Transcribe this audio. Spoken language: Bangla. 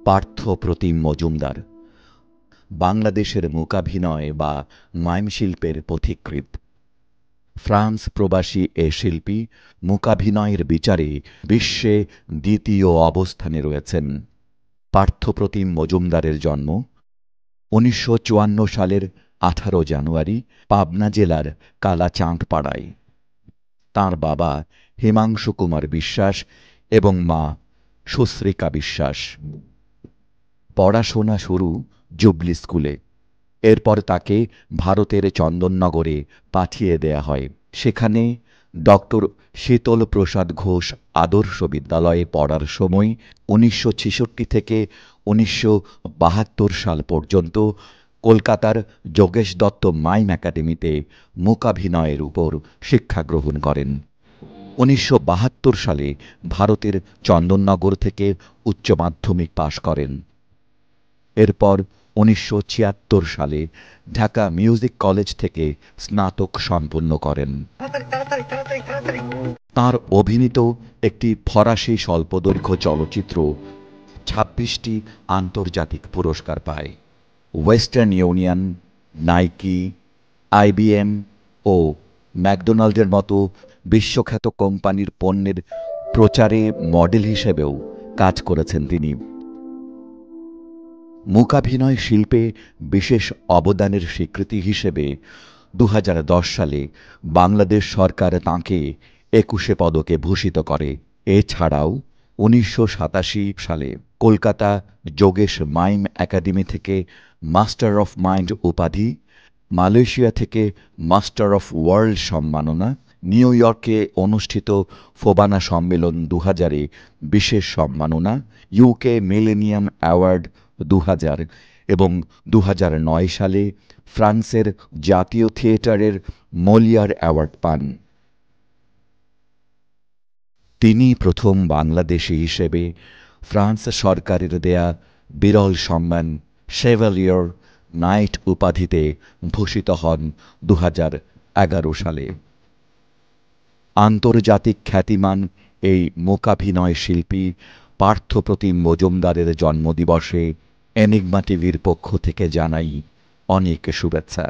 পার্থ প্রতিম মজুমদার বাংলাদেশের মূকাভিনয় বা মাইম শিল্পের পথিকৃৎ। ফ্রান্স প্রবাসী এ শিল্পী মূকাভিনয়ের বিচারে বিশ্বে দ্বিতীয় অবস্থানে রয়েছেন। পার্থ প্রতিম মজুমদারের জন্ম ১৯৫৪ সালের ১৮ জানুয়ারি পাবনা জেলার কালাচাঁদপাড়ায়। তাঁর বাবা হিমাংশু কুমার বিশ্বাস এবং মা সুশ্রিকা বিশ্বাস। পড়াশোনা শুরু জুবলি স্কুলে। এরপর তাকে ভারতের চন্দননগরে পাঠিয়ে দেয়া হয়। সেখানে ডক্টর শীতল প্রসাদ ঘোষ আদর্শ বিদ্যালয়ে পড়ার সময় ১৯৬৬ থেকে ১৯৭২ সাল পর্যন্ত কলকাতার যোগেশ দত্ত মাইম একাডেমিতে মূকাভিনয়ের উপর শিক্ষা গ্রহণ করেন। ১৯৭২ সালে ভারতের চন্দননগর থেকে উচ্চ মাধ্যমিক পাশ করেন। এরপর ১৯৭৬ সালে ঢাকা মিউজিক কলেজ থেকে স্নাতক সম্পন্ন করেন। তাঁর অভিনীত একটি ফরাসি স্বল্পদৈর্ঘ্য চলচ্চিত্র ২৬টি আন্তর্জাতিক পুরস্কার পায়। ওয়েস্টার্ন ইউনিয়ন, নাইকি, আইবিএম ও ম্যাকডোনাল্ডের মতো বিশ্বখ্যাত কোম্পানির পণ্যের প্রচারে মডেল হিসেবেও কাজ করেছেন তিনি। মূকাভিনয় শিল্পে বিশেষ অবদানের স্বীকৃতি হিসেবে ২০১০ সালে বাংলাদেশ সরকার তাঁকে ২১শে পদকে ভূষিত করে। এছাড়াও ১৯৮৭ সালে কলকাতা যোগেশ মাইম একাডেমি থেকে মাস্টার অফ মাইন্ড উপাধি, মালয়েশিয়া থেকে মাস্টার অফ ওয়ার্ল্ড সম্মাননা, নিউ ইয়র্কে অনুষ্ঠিত ফোবানা সম্মেলন ২০০০-এ বিশেষ সম্মাননা, ইউকে মিলেনিয়াম অ্যাওয়ার্ড ২০০০ এবং ২০০৯ সালে ফ্রান্সের জাতীয় থিয়েটারের মলিয়ার অ্যাওয়ার্ড পান। তিনি প্রথম বাংলাদেশী হিসেবে ফ্রান্স সরকারের দেয়া বিরল সম্মান শেভালিয়র নাইট উপাধিতে ভূষিত হন ২০১১ সালে। আন্তর্জাতিক খ্যাতিমান এই মূকাভিনয় শিল্পী পার্থ প্রতিম মজুমদারের জন্মদিবসে এনিগমা টিভির পক্ষ থেকে জানাই অনেক শুভেচ্ছা।